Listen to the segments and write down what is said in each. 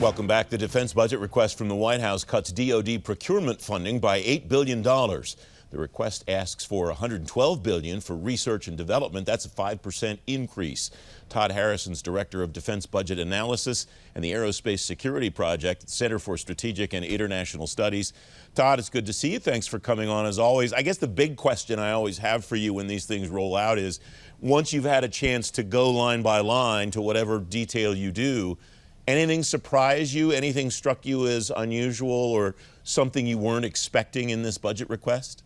Welcome back. The defense budget request from the White House cuts DoD procurement funding by $8 billion. The request asks for $112 billion for research and development. That's a 5% increase. Todd Harrison's director of defense budget analysis and the Aerospace Security Project, Center for Strategic and International Studies. Todd, it's good to see you. Thanks for coming on as always. I guess the big question I always have for you when these things roll out is, once you've had a chance to go line by line to whatever detail you do, anything surprise you? Anything struck you as unusual or something you weren't expecting in this budget request?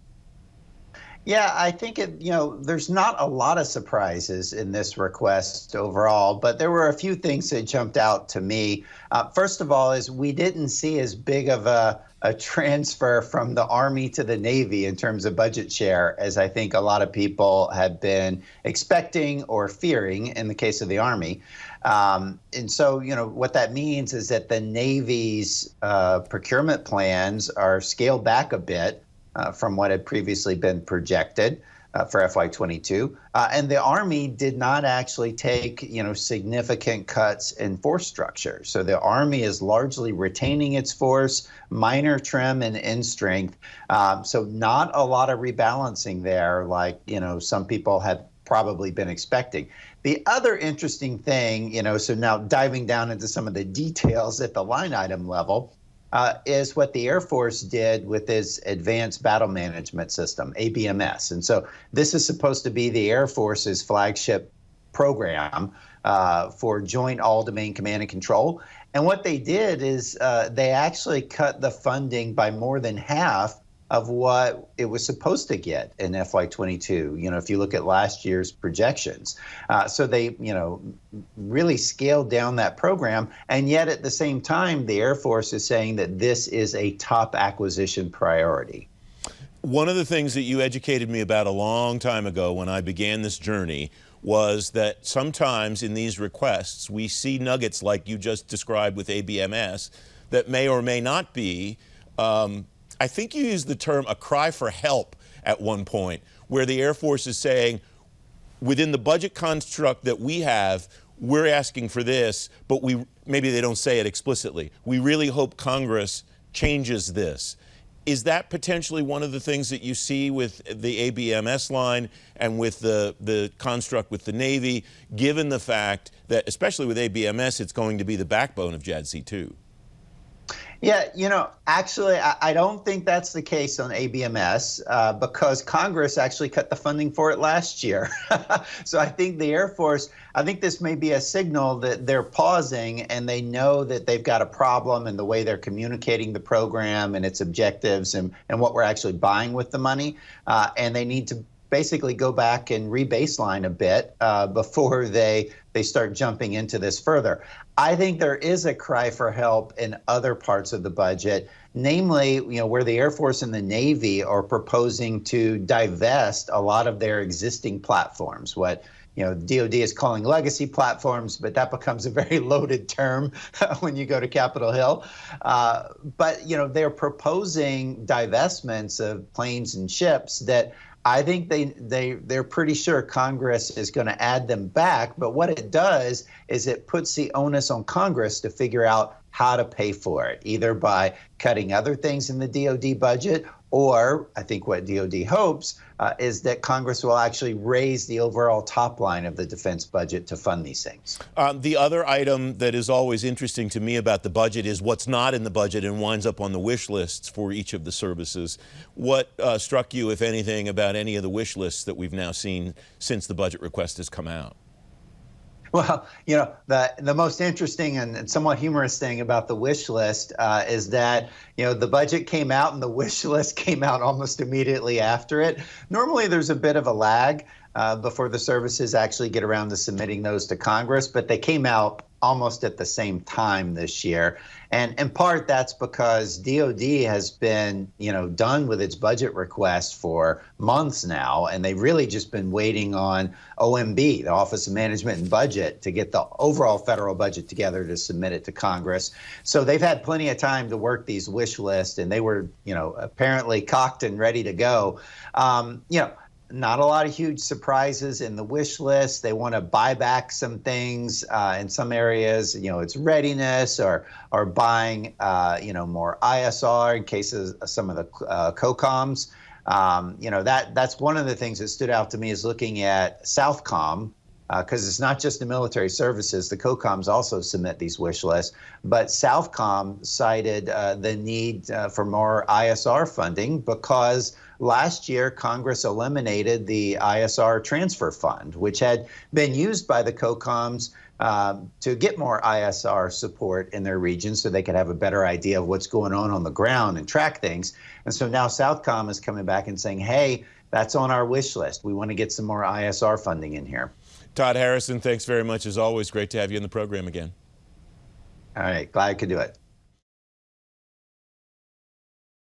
Yeah, I think there's not a lot of surprises in this request overall, but there were a few things that jumped out to me. First of all, is we didn't see as big of a transfer from the Army to the Navy in terms of budget share as I think a lot of people had been expecting or fearing in the case of the Army. And so, what that means is that the Navy's procurement plans are scaled back a bit from what had previously been projected for FY22. And the Army did not actually take, significant cuts in force structure. So the Army is largely retaining its force, minor trim and in strength. So not a lot of rebalancing there like, some people had probably been expecting. The other interesting thing, so now diving down into some of the details at the line item level, is what the Air Force did with its Advanced Battle Management System, ABMS. And so this is supposed to be the Air Force's flagship program for Joint All-Domain Command and Control. And what they did is they actually cut the funding by more than half of what it was supposed to get in FY22, if you look at last year's projections. So they, really scaled down that program. And yet at the same time, the Air Force is saying that this is a top acquisition priority. One of the things that you educated me about a long time ago when I began this journey was that sometimes in these requests, we see nuggets like you just described with ABMS that may or may not be I think you used the term a cry for help at one point, where the Air Force is saying, within the budget construct that we have, we're asking for this, but maybe they don't say it explicitly. We really hope Congress changes this. Is that potentially one of the things that you see with the ABMS line and with the construct with the Navy, given the fact that, especially with ABMS, it's going to be the backbone of JADC2? Yeah, actually, I don't think that's the case on ABMS because Congress actually cut the funding for it last year. So I think the Air Force, I think this may be a signal that they're pausing and they know that they've got a problem in the way they're communicating the program and its objectives and what we're actually buying with the money. And they need to basically go back and re-baseline a bit before they start jumping into this further. I think there is a cry for help in other parts of the budget, namely, where the Air Force and the Navy are proposing to divest a lot of their existing platforms, what DOD is calling legacy platforms, but that becomes a very loaded term when you go to Capitol Hill. But they're proposing divestments of planes and ships that I think they're pretty sure Congress is going to add them back. But what it does is it puts the onus on Congress to figure out how to pay for it, either by cutting other things in the DOD budget, or I think what DOD hopes is that Congress will actually raise the overall top line of the defense budget to fund these things. The other item that is always interesting to me about the budget is what's not in the budget and winds up on the wish lists for each of the services. What struck you, if anything, about any of the wish lists that we've now seen since the budget request has come out? Well, the most interesting and somewhat humorous thing about the wish list is that, the budget came out and the wish list came out almost immediately after it. Normally, there's a bit of a lag before the services actually get around to submitting those to Congress, but they came out almost at the same time this year. And in part, that's because DOD has been, done with its budget request for months now, and they've really just been waiting on OMB, the Office of Management and Budget, to get the overall federal budget together to submit it to Congress. So they've had plenty of time to work these wish lists, and they were, apparently cocked and ready to go. not a lot of huge surprises in the wish list. They want to buy back some things in some areas. It's readiness or buying more ISR in cases of some of the COCOMs. That's one of the things that stood out to me is looking at Southcom, because it's not just the military services. The COCOMs also submit these wish lists. But Southcom cited the need for more ISR funding because last year Congress eliminated the ISR transfer fund, which had been used by the COCOMs to get more ISR support in their region so they could have a better idea of what's going on the ground and track things. And so now Southcom is coming back and saying, hey, that's on our wish list. We want to get some more ISR funding in here. Todd Harrison, thanks very much as always. Great to have you in the program again. All right, glad I could do it.